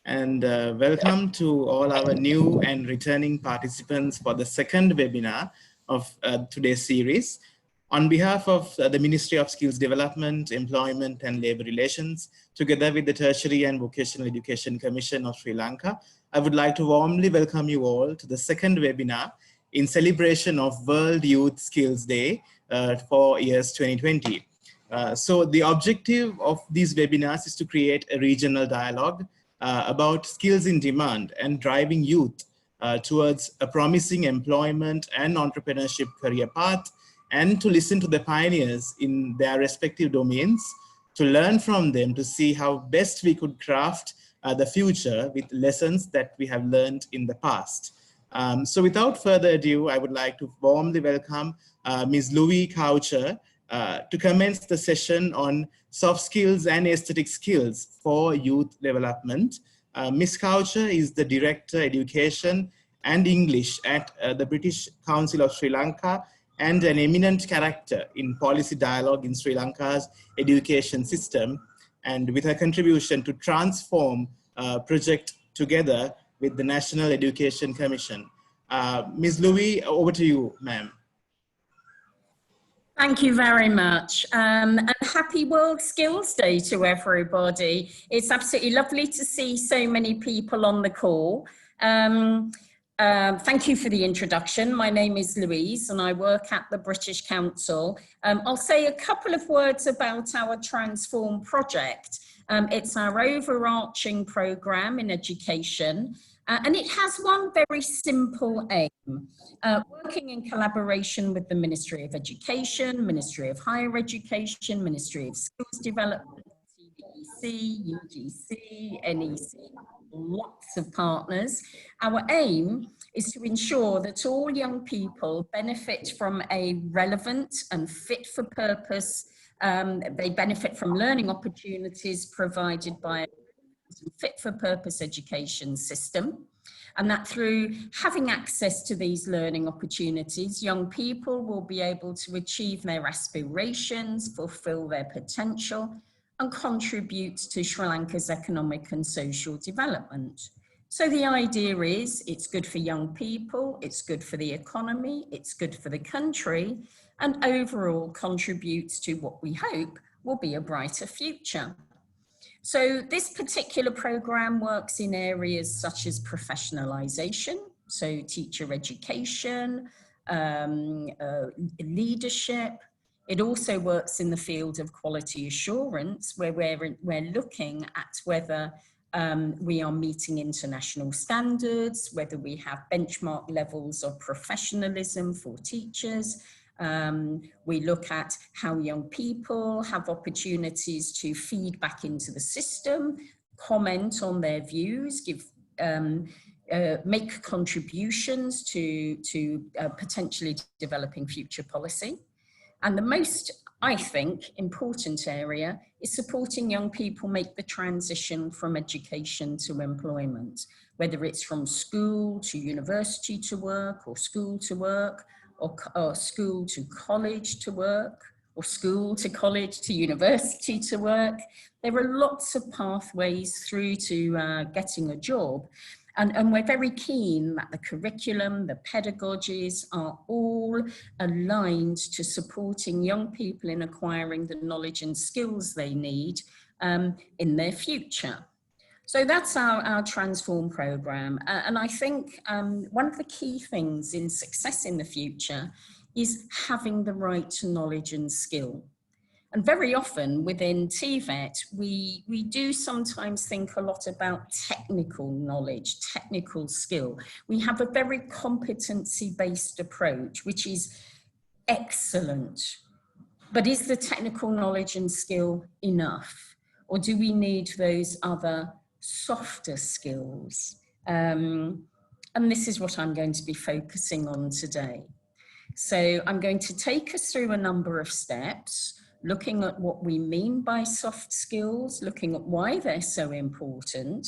and welcome to all our new and returning participants for the second webinar of today's series. On behalf of the Ministry of Skills Development, Employment and Labour Relations, together with the Tertiary and Vocational Education Commission of Sri Lanka, I would like to warmly welcome you all to the second webinar in celebration of World Youth Skills Day for years 2020. So the objective of these webinars is to create a regional dialogue about skills in demand and driving youth towards a promising employment and entrepreneurship career path, and to listen to the pioneers in their respective domains, to learn from them, to see how best we could craft the future with lessons that we have learned in the past. So without further ado, I would like to warmly welcome Ms. Louise Coucher to commence the session on soft skills and aesthetic skills for youth development. Ms. Coucher is the Director Education and English at the British Council of Sri Lanka and an eminent character in policy dialogue in Sri Lanka's education system, and with her contribution to transform project together with the National Education Commission. Ms. Louise, over to you, ma'am. Thank you very much, and happy World Skills Day to everybody. It's absolutely lovely to see so many people on the call. Thank you for the introduction. My name is Louise and I work at the British Council. I'll say a couple of words about our Transform project. It's our overarching programme in education. And it has one very simple aim, working in collaboration with the Ministry of Education, Ministry of Higher Education, Ministry of Skills Development, CBEC, UGC, NEC, lots of partners. Our aim is to ensure that all young people benefit from a relevant and fit for purpose. They benefit from learning opportunities provided by fit for purpose education system, and that through having access to these learning opportunities, young people will be able to achieve their aspirations, fulfill their potential, and contribute to Sri Lanka's economic and social development. So the idea is it's good for young people, it's good for the economy, it's good for the country, and overall contributes to what we hope will be a brighter future. So this particular programme works in areas such as professionalisation, so teacher education, leadership. It also works in the field of quality assurance, where we're looking at whether we are meeting international standards, whether we have benchmark levels of professionalism for teachers. We look at how young people have opportunities to feed back into the system, comment on their views, make contributions to potentially developing future policy. And the most, I think, important area is supporting young people make the transition from education to employment, whether it's from school to university to work, or school to work, or school to college to work, or school to college to university to work. There are lots of pathways through to getting a job. And we're very keen that the curriculum, the pedagogies are all aligned to supporting young people in acquiring the knowledge and skills they need in their future. So that's our Transform programme. And I think one of the key things in success in the future is having the right knowledge and skill. And very often within TVET, we do sometimes think a lot about technical knowledge, technical skill. We have a very competency-based approach, which is excellent. But is the technical knowledge and skill enough? Or do we need those other softer skills? And this is what I'm going to be focusing on today. So I'm going to take us through a number of steps, looking at what we mean by soft skills, looking at why they're so important,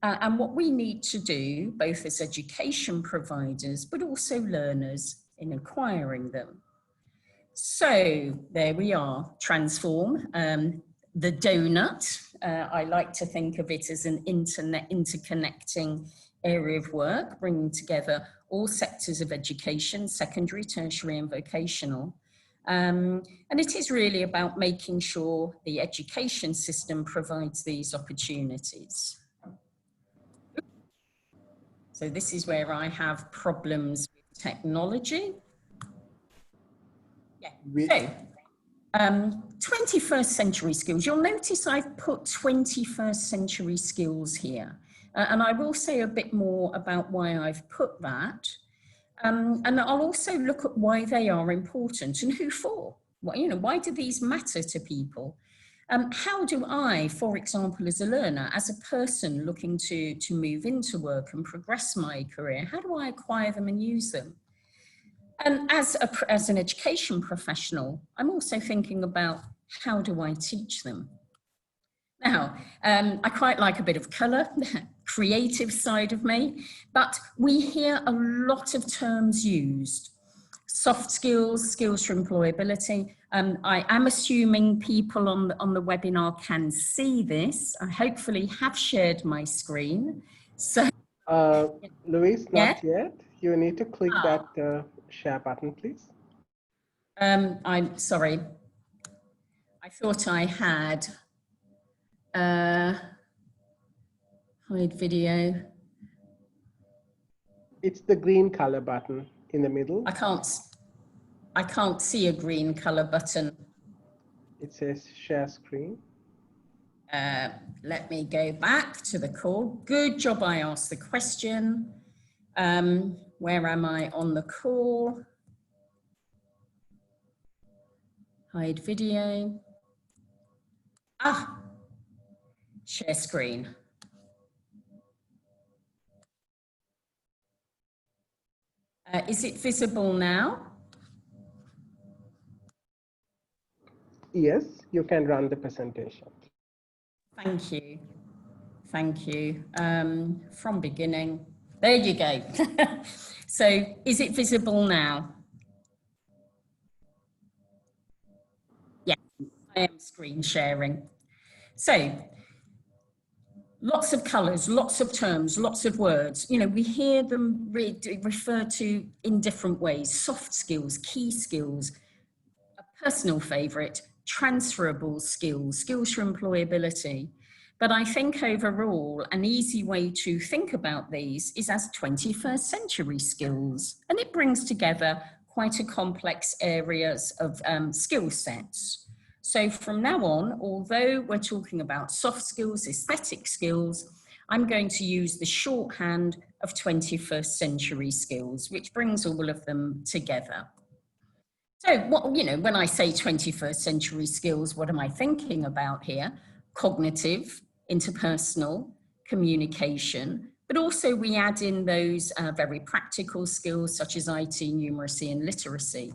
and what we need to do, both as education providers, but also learners in acquiring them. So there we are, Transform. the donut. I like to think of it as an interconnecting area of work, bringing together all sectors of education, secondary, tertiary and vocational. And it is really about making sure the education system provides these opportunities. So this is where I have problems with technology. Yeah, so 21st century skills. You'll notice I've put 21st century skills here. And I will say a bit more about why I've put that. And I'll also look at why they are important and who for. Why do these matter to people? How do I, for example, as a learner, as a person looking to move into work and progress my career, how do I acquire them and use them? And as an education professional, I'm also thinking about how do I teach them? Now, I quite like a bit of colour, creative side of me, but we hear a lot of terms used. Soft skills, skills for employability. I am assuming people on the webinar can see this. I hopefully have shared my screen. So, Louise, not yeah? yet. You need to click that share button, please. I'm sorry. I thought I had hide video. It's the green color button in the middle. I can't see a green color button. It says share screen. Let me go back to the call. Good job I asked the question. Where am I on the call? Hide video. Share screen. Is it visible now? Yes, you can run the presentation. Thank you. Thank you. From beginning. There you go. So is it visible now? Yeah, I am screen sharing. So lots of colours, lots of terms, lots of words. We hear them referred to in different ways. Soft skills, key skills, a personal favourite, transferable skills, skills for employability. But I think overall, an easy way to think about these is as 21st century skills. And it brings together quite a complex areas of skill sets. So from now on, although we're talking about soft skills, aesthetic skills, I'm going to use the shorthand of 21st century skills, which brings all of them together. So when I say 21st century skills, what am I thinking about here? Cognitive, interpersonal, communication, but also we add in those very practical skills such as IT, numeracy and literacy.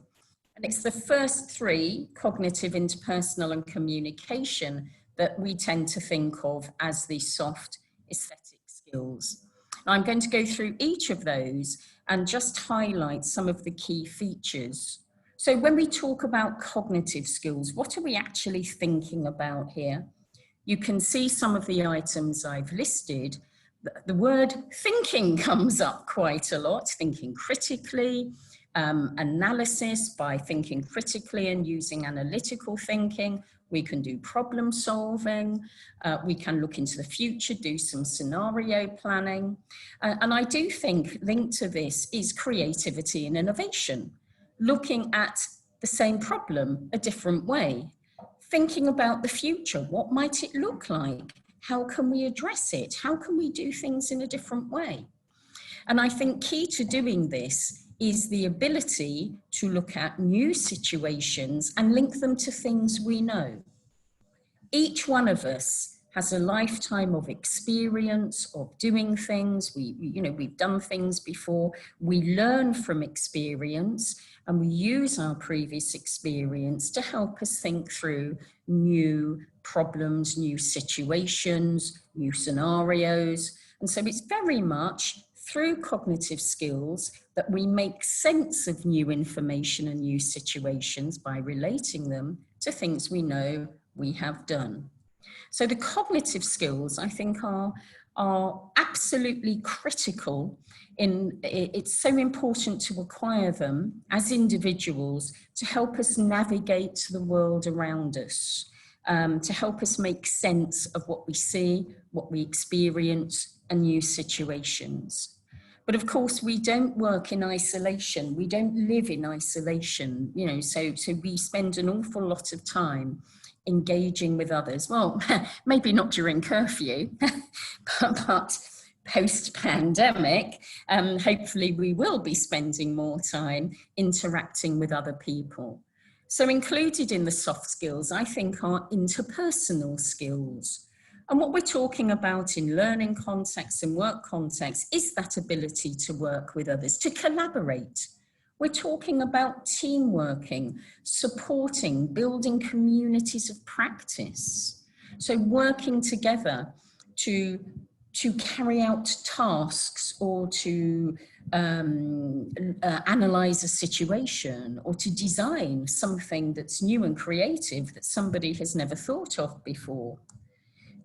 And it's the first three, cognitive, interpersonal and communication, that we tend to think of as the soft aesthetic skills. Now, I'm going to go through each of those and just highlight some of the key features. So when we talk about cognitive skills, what are we actually thinking about here? You can see some of the items I've listed. The word thinking comes up quite a lot, thinking critically, analysis by thinking critically and using analytical thinking. We can do problem solving. We can look into the future, do some scenario planning. And I do think linked to this is creativity and innovation, looking at the same problem a different way, thinking about the future. What might it look like? How can we address it? How can we do things in a different way? And I think key to doing this is the ability to look at new situations and link them to things we know. Each one of us has a lifetime of experience of doing things. We've done things before. We learn from experience and we use our previous experience to help us think through new problems, new situations, new scenarios. And so it's very much through cognitive skills that we make sense of new information and new situations by relating them to things we know we have done. So the cognitive skills, I think, are absolutely critical. It's so important to acquire them as individuals to help us navigate the world around us, to help us make sense of what we see, what we experience, and new situations. But of course, we don't work in isolation. We don't live in isolation, you know, so we spend an awful lot of time engaging with others. Well, maybe not during curfew, but post-pandemic, hopefully we will be spending more time interacting with other people. So included in the soft skills, I think, are interpersonal skills. And what we're talking about in learning contexts and work contexts is that ability to work with others, to collaborate. We're talking about team working, supporting, building communities of practice. So working together to carry out tasks or to analyze a situation or to design something that's new and creative that somebody has never thought of before.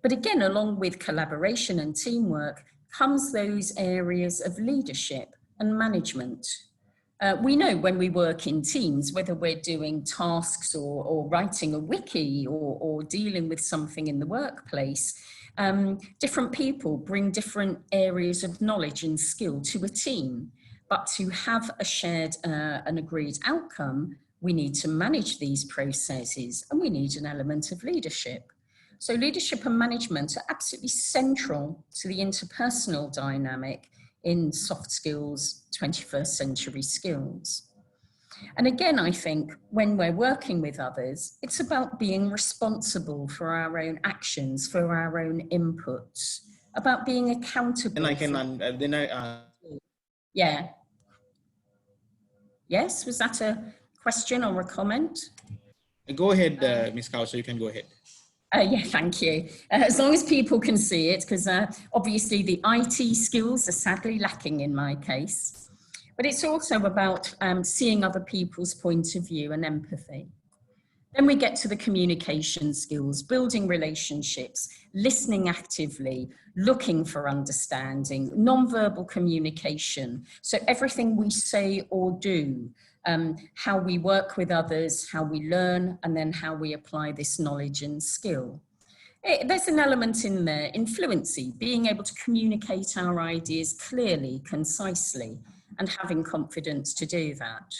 But again, along with collaboration and teamwork comes those areas of leadership and management. We know when we work in teams, whether we're doing tasks or writing a wiki or dealing with something in the workplace, different people bring different areas of knowledge and skill to a team. But to have a shared and agreed outcome, we need to manage these processes and we need an element of leadership. So leadership and management are absolutely central to the interpersonal dynamic in soft skills, 21st century skills. And again, I think when we're working with others, it's about being responsible for our own actions, for our own inputs, about being accountable. Yeah. Yes, was that a question or a comment? Go ahead, Ms. Kausa, you can go ahead. Yeah, thank you. As long as people can see it, because obviously the IT skills are sadly lacking in my case. But it's also about seeing other people's point of view and empathy. Then we get to the communication skills, building relationships, listening actively, looking for understanding, non-verbal communication. So everything we say or do, how we work with others, how we learn, and then how we apply this knowledge and skill. There's an element in there, fluency, being able to communicate our ideas clearly, concisely, and having confidence to do that.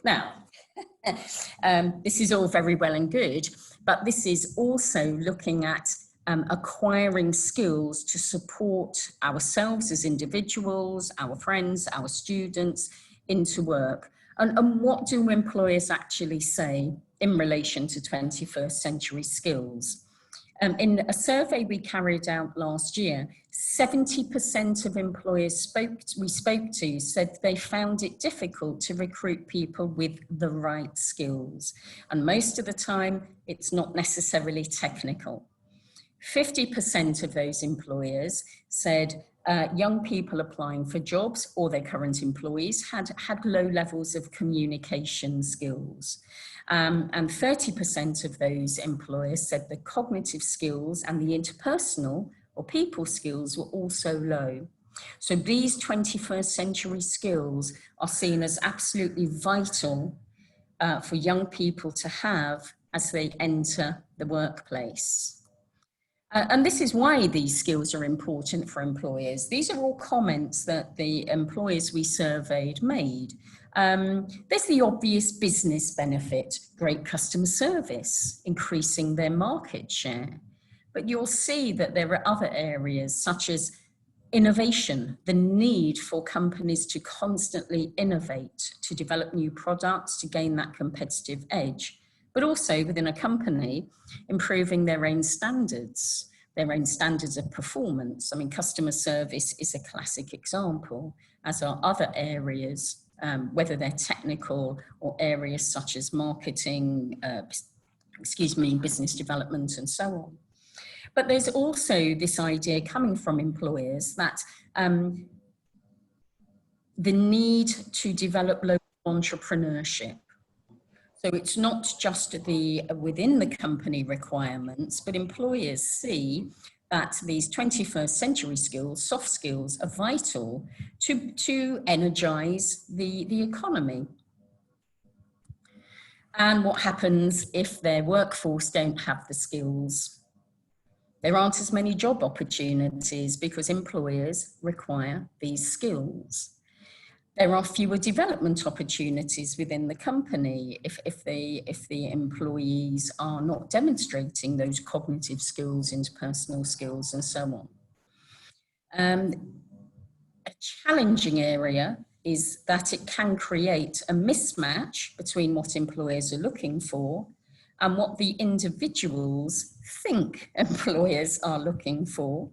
Now, this is all very well and good, but this is also looking at acquiring skills to support ourselves as individuals, our friends, our students into work. And what do employers actually say in relation to 21st century skills? In a survey we carried out last year, 70% of employers we spoke to said they found it difficult to recruit people with the right skills. And most of the time, it's not necessarily technical. 50% of those employers said young people applying for jobs or their current employees had low levels of communication skills. And 30% of those employers said the cognitive skills and the interpersonal or people skills were also low. So these 21st century skills are seen as absolutely vital for young people to have as they enter the workplace. And this is why these skills are important for employers. These are all comments that the employers we surveyed made. There's the obvious business benefit, great customer service, increasing their market share. But you'll see that there are other areas such as innovation, the need for companies to constantly innovate, to develop new products, to gain that competitive edge, but also within a company, improving their own standards of performance. I mean, customer service is a classic example, as are other areas, whether they're technical or areas such as marketing, business development and so on. But there's also this idea coming from employers that the need to develop local entrepreneurship. So it's not just the within the company requirements, but employers see that these 21st century skills, soft skills, are vital to energize the economy. And what happens if their workforce don't have the skills? There aren't as many job opportunities because employers require these skills. There are fewer development opportunities within the company if the employees are not demonstrating those cognitive skills, interpersonal skills, and so on. A challenging area is that it can create a mismatch between what employers are looking for and what the individuals think employers are looking for.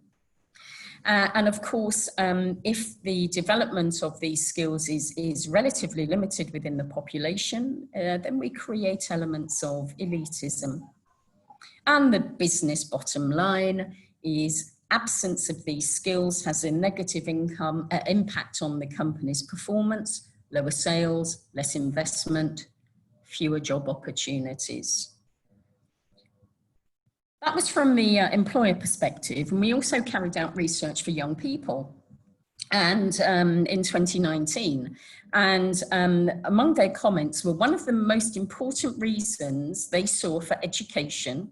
And of course, if the development of these skills is relatively limited within the population, then we create elements of elitism. And the business bottom line is absence of these skills has a negative impact on the company's performance, lower sales, less investment, fewer job opportunities. That was from the employer perspective, and we also carried out research for young people and in 2019. And among their comments were one of the most important reasons they saw for education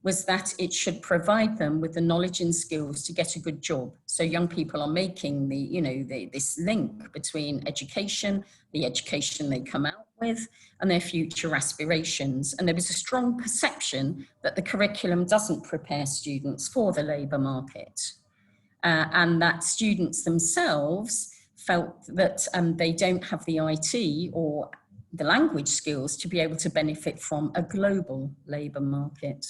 was that it should provide them with the knowledge and skills to get a good job. So young people are making this link between education, the education they come out with, and their future aspirations. And there was a strong perception that the curriculum doesn't prepare students for the labour market. And that students themselves felt that they don't have the IT or the language skills to be able to benefit from a global labour market.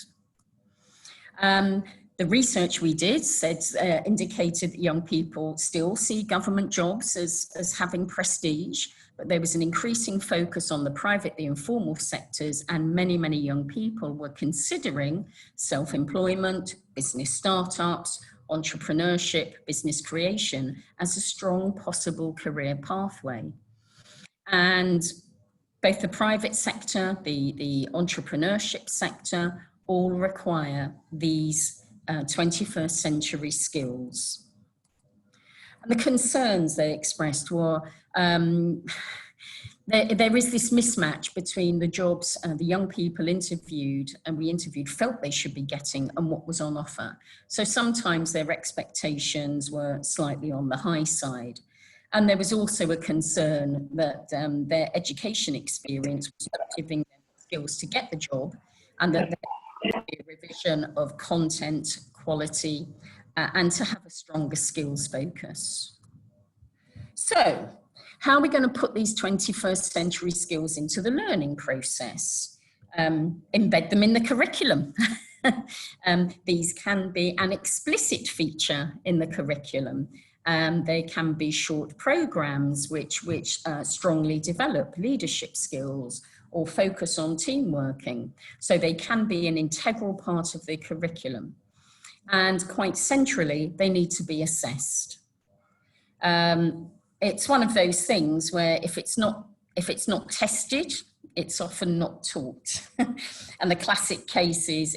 The research we did indicated that young people still see government jobs as having prestige, but there was an increasing focus on the private, the informal sectors, and many, many young people were considering self-employment, business startups, entrepreneurship, business creation as a strong possible career pathway. And both the private sector, the entrepreneurship sector, all require these 21st century skills. And the concerns they expressed were there is this mismatch between the jobs the young people interviewed and we interviewed felt they should be getting and what was on offer. So sometimes their expectations were slightly on the high side. And there was also a concern that their education experience was not giving them the skills to get the job, and that there would be a revision of content, quality, and to have a stronger skills focus. So, how are we going to put these 21st century skills into the learning process? Embed them in the curriculum. These can be an explicit feature in the curriculum. They can be short programs which strongly develop leadership skills or focus on team working. So they can be an integral part of the curriculum. And quite centrally, they need to be assessed. It's one of those things where if it's not tested, it's often not taught. And the classic case is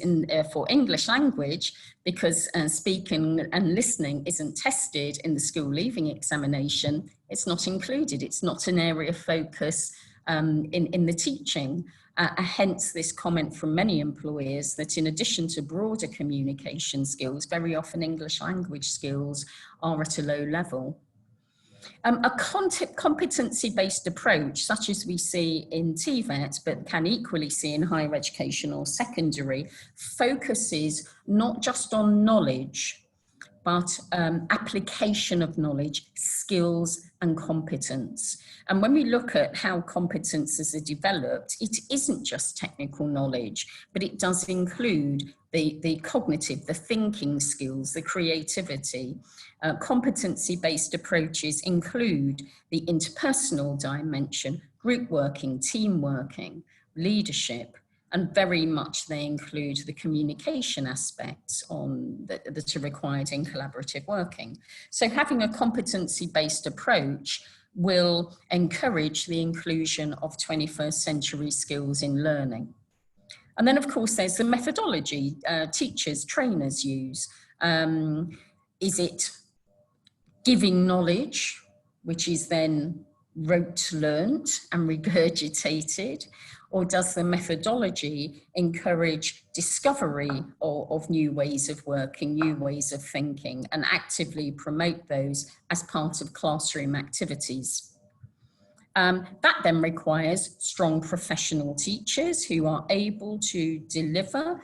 for English language, because speaking and listening isn't tested in the school leaving examination, it's not included. It's not an area of focus in the teaching. Hence this comment from many employers that in addition to broader communication skills, very often English language skills are at a low level. A competency-based approach, such as we see in TVET, but can equally see in higher education or secondary, focuses not just on knowledge, but application of knowledge, skills and competence. And when we look at how competences are developed, it isn't just technical knowledge, but it does include the cognitive, the thinking skills, the creativity. Competency-based approaches include the interpersonal dimension, group working, team working, leadership, and very much they include the communication aspects that are required in collaborative working. So having a competency-based approach will encourage the inclusion of 21st century skills in learning. And then, of course, there's the methodology teachers, trainers use. Is it giving knowledge, which is then rote learnt and regurgitated, or does the methodology encourage discovery of new ways of working, new ways of thinking, and actively promote those as part of classroom activities? That then requires strong professional teachers who are able to deliver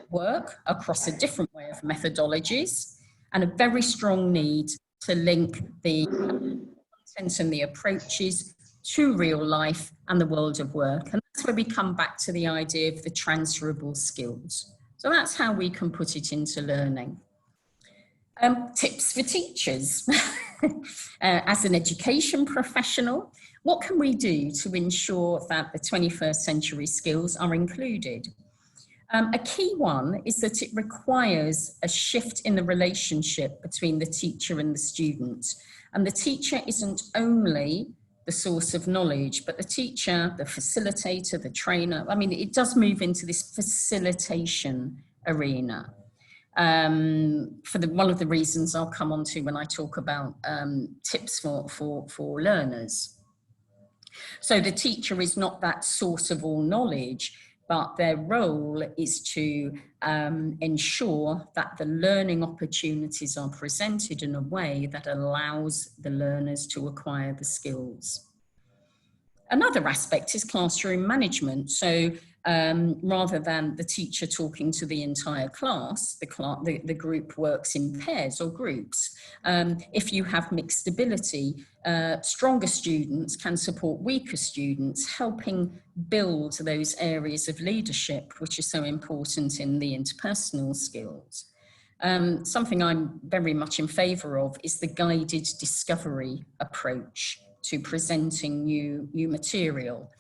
work across a different way of methodologies, and a very strong need to link the content and the approaches to real life and the world of work. And that's where we come back to the idea of the transferable skills. So that's how we can put it into learning. Tips for teachers. As an education professional, what can we do to ensure that the 21st century skills are included? A key one is that it requires a shift in the relationship between the teacher and the student. And the teacher isn't only the source of knowledge, but the teacher, the facilitator, the trainer. I mean, it does move into this facilitation arena. One of the reasons I'll come on to when I talk about tips for learners. So the teacher is not that source of all knowledge, but their role is to ensure that the learning opportunities are presented in a way that allows the learners to acquire the skills. Another aspect is classroom management. So rather than the teacher talking to the entire class, the group works in pairs or groups. If you have mixed ability, stronger students can support weaker students, helping build those areas of leadership, which are so important in the interpersonal skills. Something I'm very much in favour of is the guided discovery approach to presenting new material.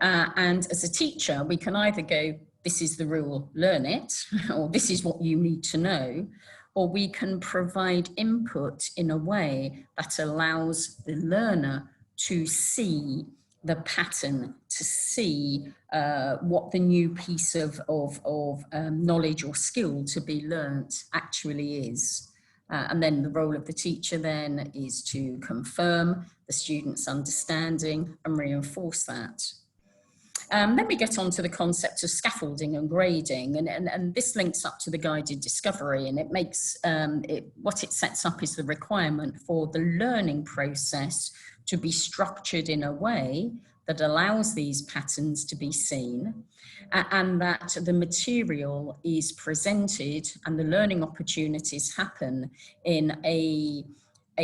And as a teacher, we can either go, this is the rule, learn it, or this is what you need to know, or we can provide input in a way that allows the learner to see the pattern, to see what the new piece of knowledge or skill to be learnt actually is. And then the role of the teacher then is to confirm the student's understanding and reinforce that. Then we get on to the concept of scaffolding and grading, and this links up to the guided discovery, and it makes what it sets up is the requirement for the learning process to be structured in a way that allows these patterns to be seen, and that the material is presented and the learning opportunities happen in a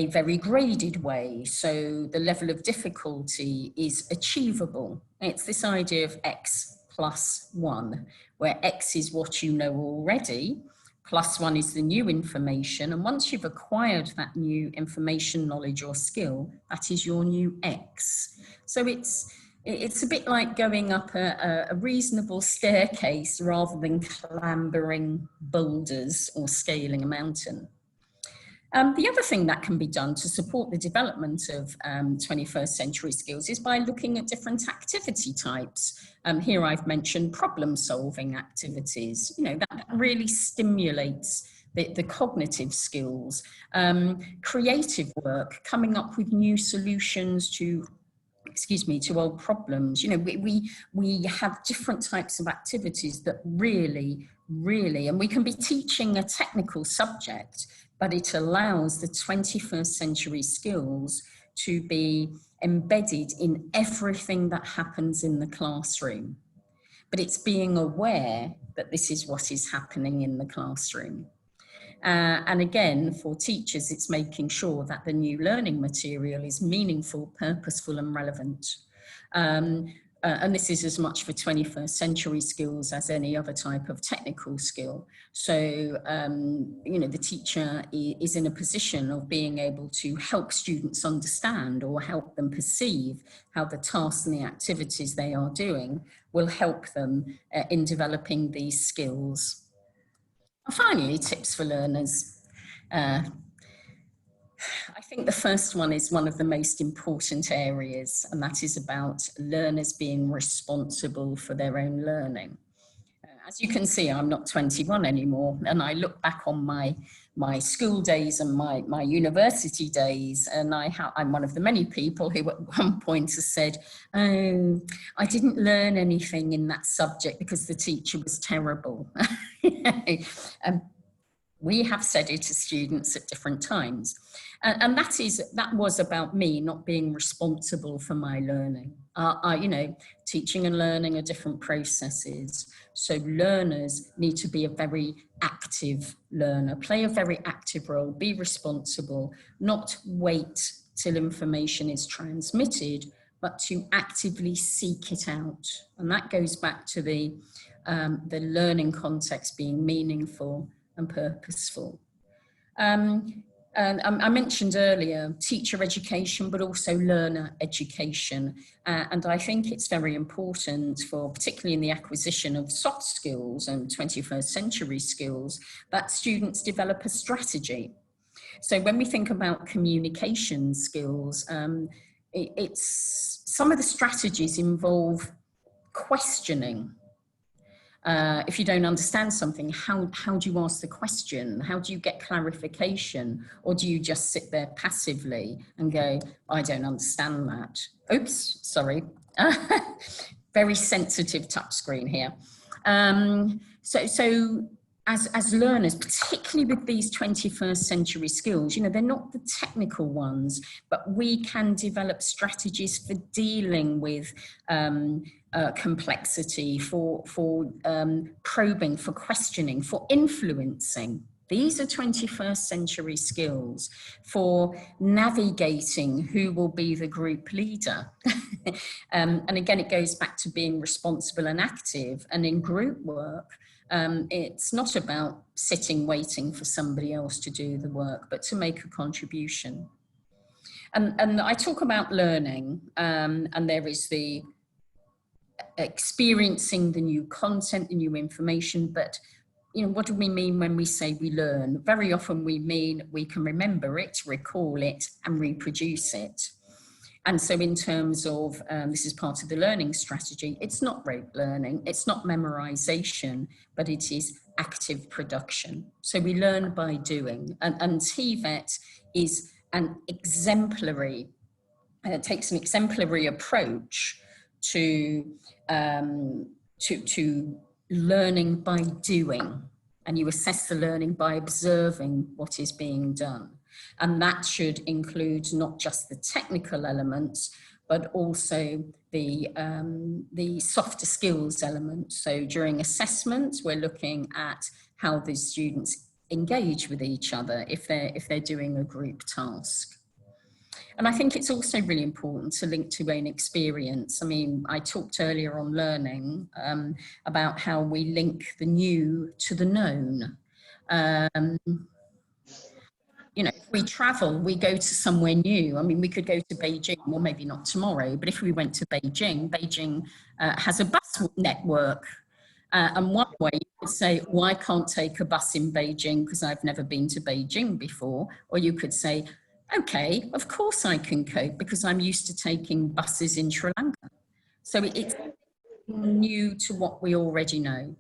very graded way. So the level of difficulty is achievable. It's this idea of X plus 1, where X is what you know already, plus 1 is the new information. And once you've acquired that new information, knowledge or skill, that is your new X. So it's a bit like going up a reasonable staircase rather than clambering boulders or scaling a mountain. The other thing that can be done to support the development of 21st century skills is by looking at different activity types. Here I've mentioned problem-solving activities. You know, that really stimulates the cognitive skills, creative work, coming up with new solutions to old problems. You know, we have different types of activities that really, and we can be teaching a technical subject, but it allows the 21st century skills to be embedded in everything that happens in the classroom. But it's being aware that this is what is happening in the classroom. And again, for teachers, it's making sure that the new learning material is meaningful, purposeful and relevant. And this is as much for 21st century skills as any other type of technical skill. So, you know, the teacher is in a position of being able to help students understand or help them perceive how the tasks and the activities they are doing will help them in developing these skills. And finally, tips for learners. I think the first one is one of the most important areas, and that is about learners being responsible for their own learning. As you can see, I'm not 21 anymore, and I look back on my school days and my university days, and I'm one of the many people who at one point has said, oh, I didn't learn anything in that subject because the teacher was terrible. We have said it to students at different times. And that was about me not being responsible for my learning. You know, teaching and learning are different processes. So learners need to be a very active learner, play a very active role, be responsible, not wait till information is transmitted, but to actively seek it out. And that goes back to the learning context being meaningful and purposeful. And I mentioned earlier teacher education, but also learner education. And I think it's very important for, particularly in the acquisition of soft skills and 21st century skills, that students develop a strategy. So when we think about communication skills, it's some of the strategies involve questioning. If you don't understand something, how do you ask the question? How do you get clarification? Or do you just sit there passively and go, I don't understand that? Oops, sorry. Very sensitive touchscreen here. So as learners, particularly with these 21st century skills, you know, they're not the technical ones, but we can develop strategies for dealing with complexity, for probing, for questioning, for influencing. These are 21st century skills for navigating who will be the group leader. And again, it goes back to being responsible and active. And in group work, it's not about sitting waiting for somebody else to do the work, but to make a contribution. And I talk about learning, and there is the experiencing the new content, the new information, but you know, what do we mean when we say we learn? Very often we mean we can remember it, recall it, and reproduce it. And so in terms of, this is part of the learning strategy, it's not rote learning, it's not memorization, but it is active production. So we learn by doing, and TVET is an exemplary, takes an exemplary approach to learning by doing, and you assess the learning by observing what is being done. And that should include not just the technical elements, but also the softer skills element. So during assessment, we're looking at how the students engage with each other if they're doing a group task. And I think it's also really important to link to own experience. I mean, I talked earlier on learning about how we link the new to the known. You know, if we travel, we go to somewhere new. I mean, we could go to Beijing, or maybe not tomorrow, but if we went to Beijing, Beijing has a bus network. And one way you could say, well, I can't take a bus in Beijing because I've never been to Beijing before. Or you could say, okay, of course I can cope because I'm used to taking buses in Sri Lanka. So it's new to what we already know.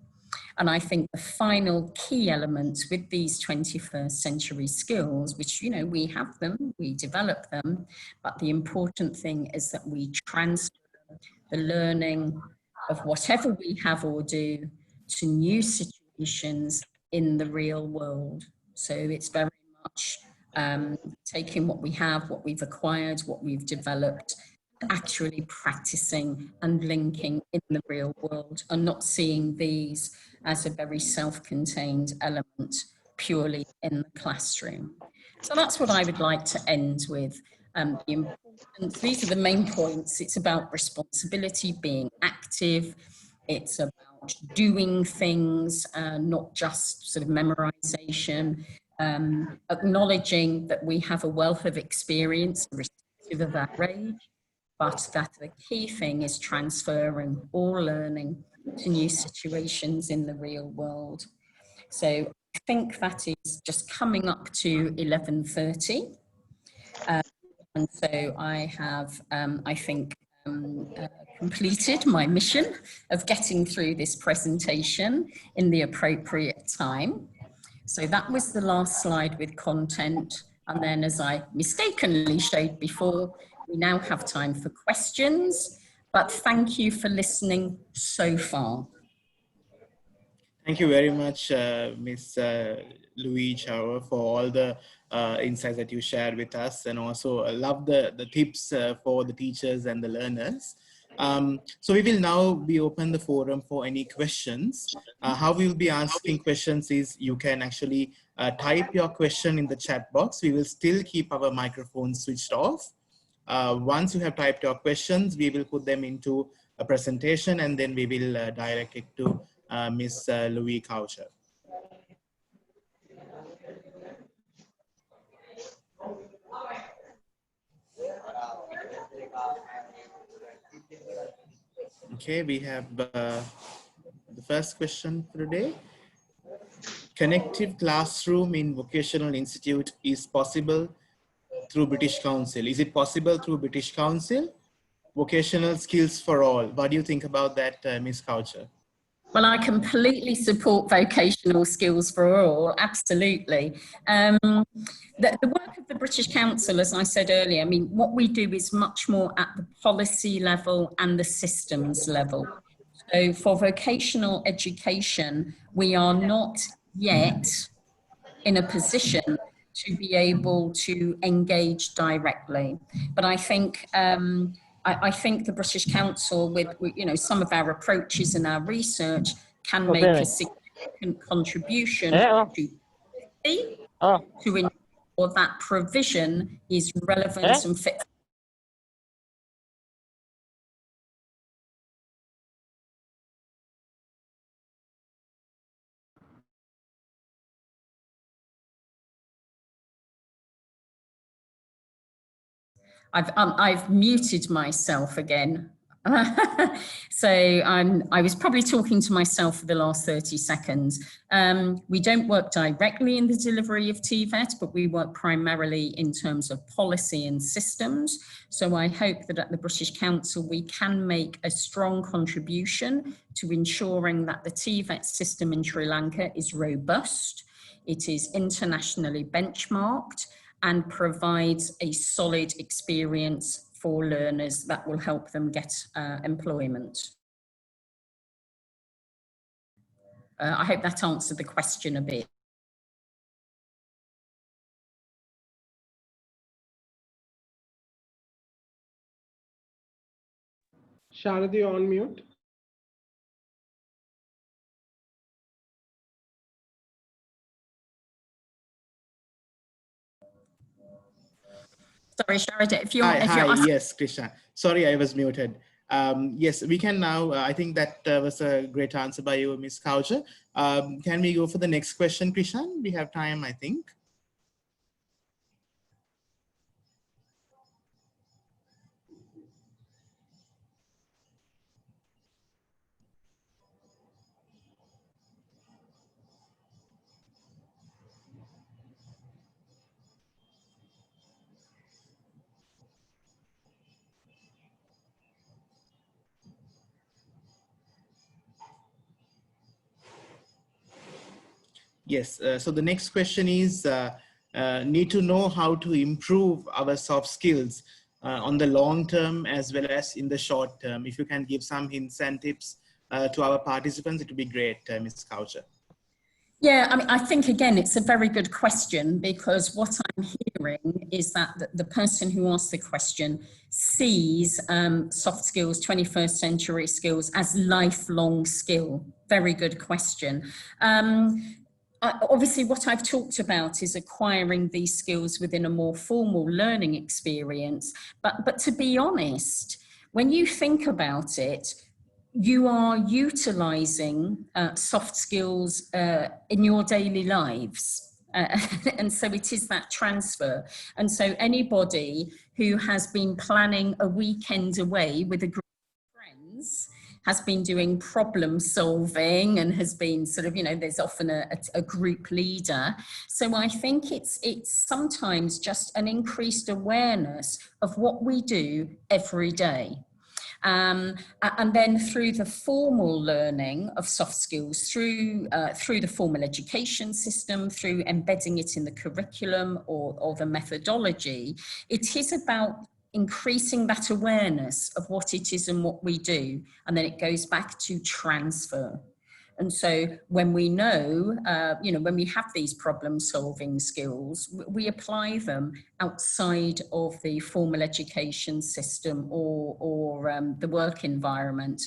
And I think the final key elements with these 21st century skills, which, you know, we have them, we develop them, but the important thing is that we transfer the learning of whatever we have or do to new situations in the real world. So it's very much taking what we have, what we've acquired, what we've developed, actually practicing and linking in the real world, and not seeing these as a very self-contained element purely in the classroom. So that's what I would like to end with. These are the main points. It's about responsibility, being active. It's about doing things, not just sort of memorization. Acknowledging that we have a wealth of experience irrespective of our age, but that the key thing is transferring all learning to new situations in the real world. So I think that is just coming up to 11:30. And so I have, I think, completed my mission of getting through this presentation in the appropriate time. So that was the last slide with content. And then, as I mistakenly showed before, we now have time for questions. But thank you for listening so far. Thank you very much, Ms. Louise Chauer, for all the insights that you shared with us, and also I love the tips for the teachers and the learners. So we will now be open the forum for any questions. How we will be asking questions is you can actually type your question in the chat box. We will still keep our microphone switched off. Once you have typed your questions, we will put them into a presentation, and then we will direct it to Ms. Louise Coucher. Okay, we have the first question for today. Connective classroom in vocational institute is possible through British Council. Is it possible through British Council? Vocational skills for all. What do you think about that, Ms. Coucher? Well, I completely support vocational skills for all, absolutely. The work of the British Council, as I said earlier, I mean, what we do is much more at the policy level and the systems level. So for vocational education, we are not yet in a position to be able to engage directly. But I think I think the British Council, with you know, some of our approaches and our research, can make a significant contribution to ensure that provision is relevant and fit. I've muted myself again. So I was probably talking to myself for the last 30 seconds. We don't work directly in the delivery of TVET, but we work primarily in terms of policy and systems. So I hope that at the British Council, we can make a strong contribution to ensuring that the TVET system in Sri Lanka is robust, it is internationally benchmarked, and provides a solid experience for learners that will help them get employment. I hope that answered the question a bit. Sharad, you're on mute. Sorry, Sharada, if you're Yes, Krishna. Sorry, I was muted. Yes, we can now. I think that was a great answer by you, Ms. Coucher. Can we go for the next question, Krishna? We have time, I think. Yes, so the next question is, need to know how to improve our soft skills on the long term as well as in the short term. If you can give some hints and tips to our participants, it would be great, Ms. Coucher. Yeah, I mean, I think, again, it's a very good question, because what I'm hearing is that the person who asked the question sees soft skills, 21st century skills, as lifelong skill. Very good question. Obviously, what I've talked about is acquiring these skills within a more formal learning experience. But to be honest, when you think about it, you are utilizing soft skills in your daily lives. And so it is that transfer. And so anybody who has been planning a weekend away with a group of friends has been doing problem solving and has been sort of, you know, there's often a group leader. So I think it's sometimes just an increased awareness of what we do every day. And then through the formal learning of soft skills, through the formal education system, through embedding it in the curriculum or the methodology, it is about increasing that awareness of what it is and what we do. And then it goes back to transfer. And so when we know, you know, when we have these problem solving skills, we apply them outside of the formal education system or the work environment.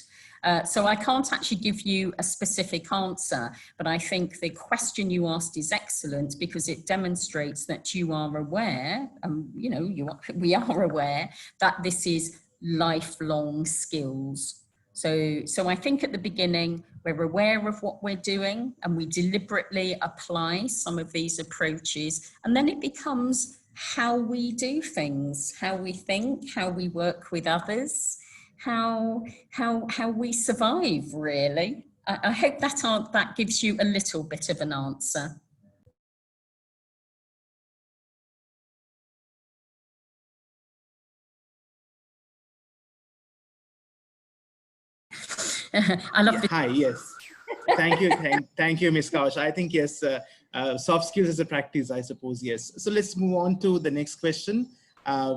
So I can't actually give you a specific answer, but I think the question you asked is excellent because it demonstrates that you are aware, you know, we are aware that this is lifelong skills. So I think at the beginning, we're aware of what we're doing and we deliberately apply some of these approaches, and then it becomes how we do things, how we think, how we work with others, how we survive, really. I hope that gives you a little bit of an answer. I love Hi, yes. Thank you. Thank you, Ms. Kaush. I think, yes, soft skills as a practice, I suppose, yes. So let's move on to the next question.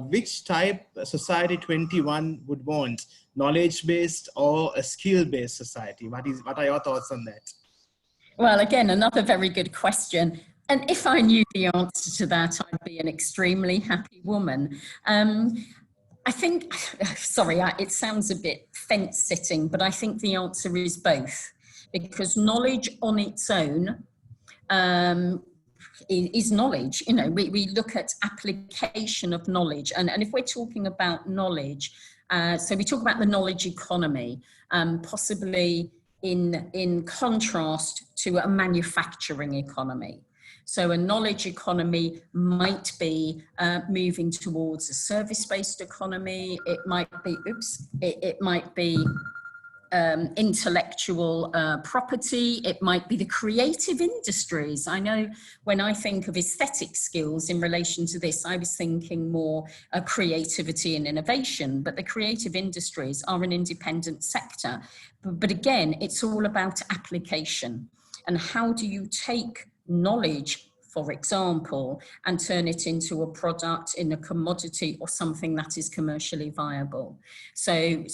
Which type society 21 would want, knowledge-based or a skill-based society? What are your thoughts on that? Well, again, another very good question. And if I knew the answer to that, I'd be an extremely happy woman. I think, sorry, it sounds a bit fence sitting, but I think the answer is both, because knowledge on its own is knowledge. You know, we look at application of knowledge, and if we're talking about knowledge, so we talk about the knowledge economy, possibly in contrast to a manufacturing economy. So a knowledge economy might be moving towards a service-based economy. It might be, it might be intellectual property. It might be the creative industries. I know when I think of aesthetic skills in relation to this, I was thinking more creativity and innovation, but the creative industries are an independent sector. But again, it's all about application. And how do you take knowledge, for example, and turn it into a product, in a commodity, or something that is commercially viable? So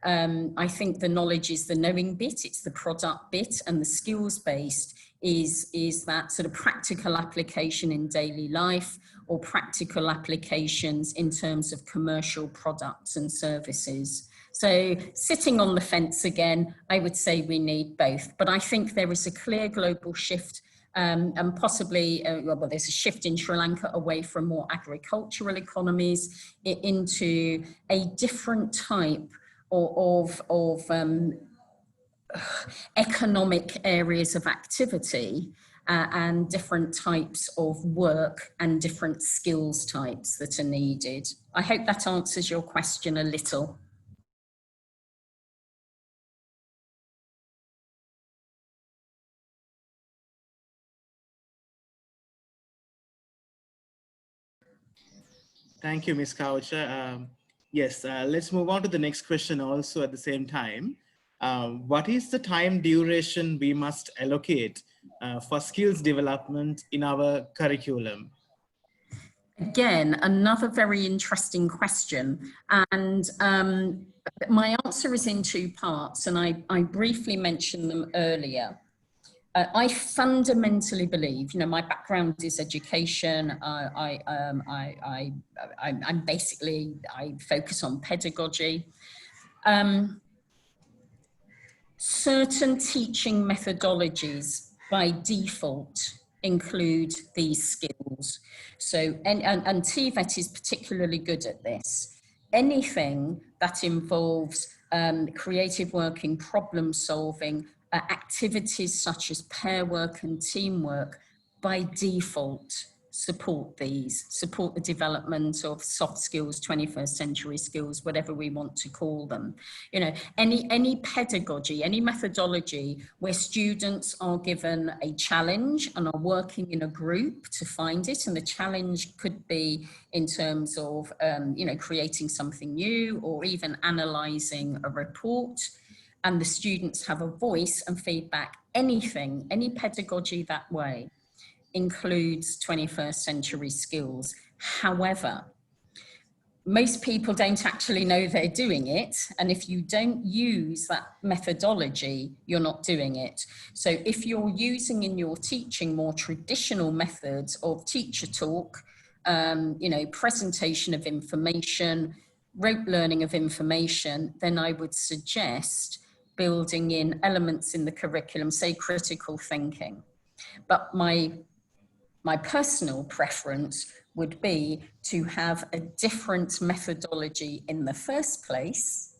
I think the knowledge is the knowing bit, it's the product bit, and the skills based is that sort of practical application in daily life, or practical applications in terms of commercial products and services. So sitting on the fence again, I would say we need both, but I think there is a clear global shift, and possibly, well, there's a shift in Sri Lanka away from more agricultural economies into a different type of economic areas of activity, and different types of work and different skills types that are needed. I hope that answers your question a little. Thank you, Ms. Kaucha. Yes, let's move on to the next question also at the same time. What is the time duration we must allocate for skills development in our curriculum? Again, another very interesting question. And my answer is in two parts, and I briefly mentioned them earlier. I fundamentally believe, you know, my background is education. I'm basically, I focus on pedagogy. Certain teaching methodologies by default include these skills. So, and TVET is particularly good at this. Anything that involves creative working, problem solving, activities such as pair work and teamwork by default support the development of soft skills, 21st century skills, whatever we want to call them. You know, any pedagogy, any methodology where students are given a challenge and are working in a group to find it, and the challenge could be in terms of, you know, creating something new or even analysing a report, and the students have a voice and feedback. Anything, any pedagogy that way includes 21st century skills. However, most people don't actually know they're doing it. And if you don't use that methodology, you're not doing it. So if you're using in your teaching more traditional methods of teacher talk, you know, presentation of information, rote learning of information, then I would suggest building in elements in the curriculum, say critical thinking. But my personal preference would be to have a different methodology in the first place,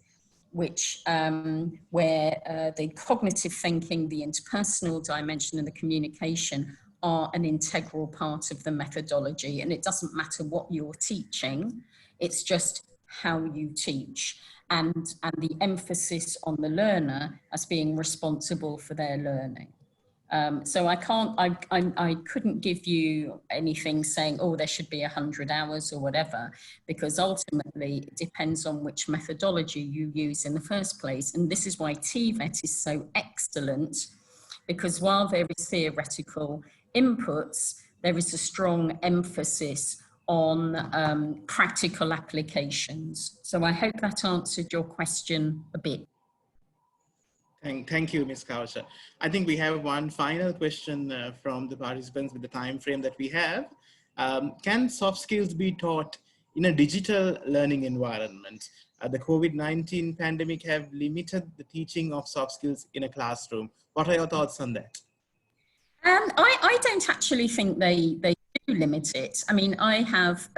which where the cognitive thinking, the interpersonal dimension and the communication are an integral part of the methodology. And it doesn't matter what you're teaching, it's just how you teach, and the emphasis on the learner as being responsible for their learning. So I couldn't give you anything saying, oh, there should be 100 hours or whatever, because ultimately it depends on which methodology you use in the first place. And this is why TVET is so excellent, because while there is theoretical inputs, there is a strong emphasis on practical applications. So I hope that answered your question a bit. Thank you, Ms. Kaushal. I think we have one final question from the participants with the time frame that we have. Can soft skills be taught in a digital learning environment? The COVID-19 pandemic have limited the teaching of soft skills in a classroom. What are your thoughts on that? I don't actually think they do limit it. I mean, I've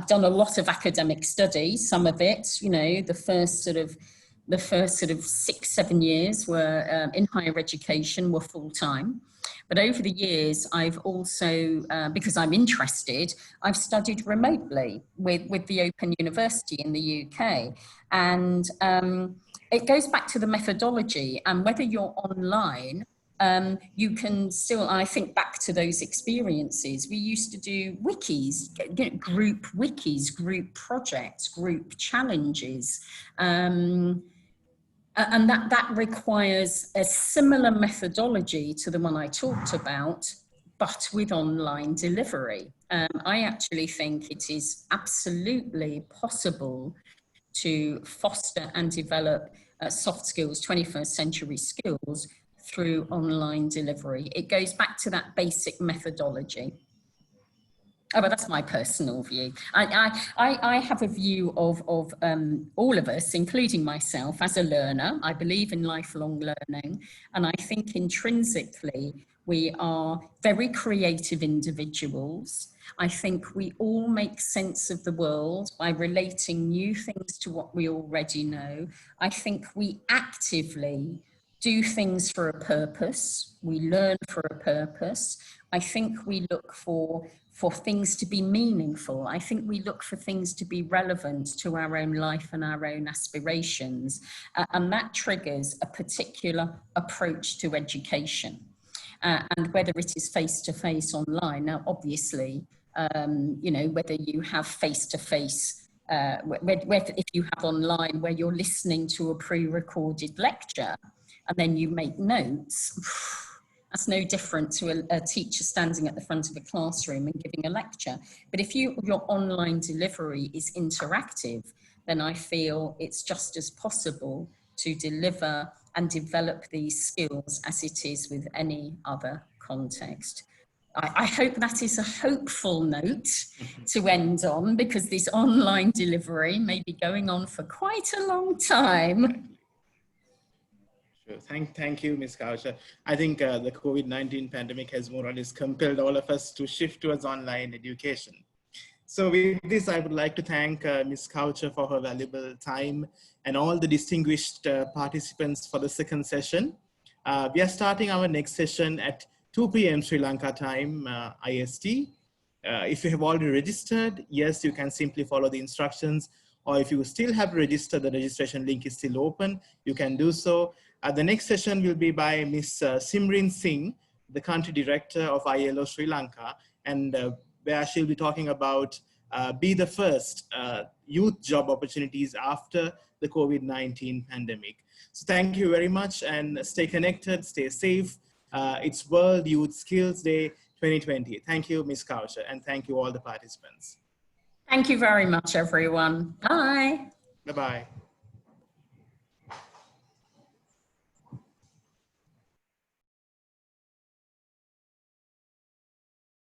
done a lot of academic study. Some of it, you know, the first sort of 6-7 years were in higher education, were full-time. But over the years, I've also, because I'm interested, I've studied remotely with the Open University in the UK. And it goes back to the methodology, and whether you're online, you can still, I think back to those experiences. We used to do wikis, group wikis, group projects, group challenges. And that requires a similar methodology to the one I talked about, but with online delivery. I actually think it is absolutely possible to foster and develop soft skills, 21st century skills, through online delivery. It goes back to that basic methodology. Oh, but that's my personal view. I have a view of all of us, including myself, as a learner. I believe in lifelong learning, and I think intrinsically we are very creative individuals. I think we all make sense of the world by relating new things to what we already know. I think we actively do things for a purpose. We learn for a purpose. I think we look for things to be meaningful. I think we look for things to be relevant to our own life and our own aspirations. And that triggers a particular approach to education. And whether it is face-to-face online, now obviously, you know, whether you have face-to-face, if you have online where you're listening to a pre-recorded lecture and then you make notes, that's no different to a teacher standing at the front of a classroom and giving a lecture. But if your online delivery is interactive, then I feel it's just as possible to deliver and develop these skills as it is with any other context. I hope that is a hopeful note to end on, because this online delivery may be going on for quite a long time. Sure. Thank you, Ms. Kaushal. I think the COVID-19 pandemic has more or less compelled all of us to shift towards online education. So with this, I would like to thank Ms. Kaushal for her valuable time and all the distinguished participants for the second session. We are starting our next session at 2 p.m. Sri Lanka time, IST. If you have already registered, yes, you can simply follow the instructions, or if you still have registered, the registration link is still open, you can do so. The next session will be by Ms. Simrin Singh, the country director of ILO Sri Lanka, and where she'll be talking about be the first youth job opportunities after the COVID-19 pandemic. So thank you very much, and stay connected, stay safe. It's World Youth Skills Day 2020. Thank you, Ms. Kaushal, and thank you all the participants. Thank you very much, everyone. Bye. Bye-bye.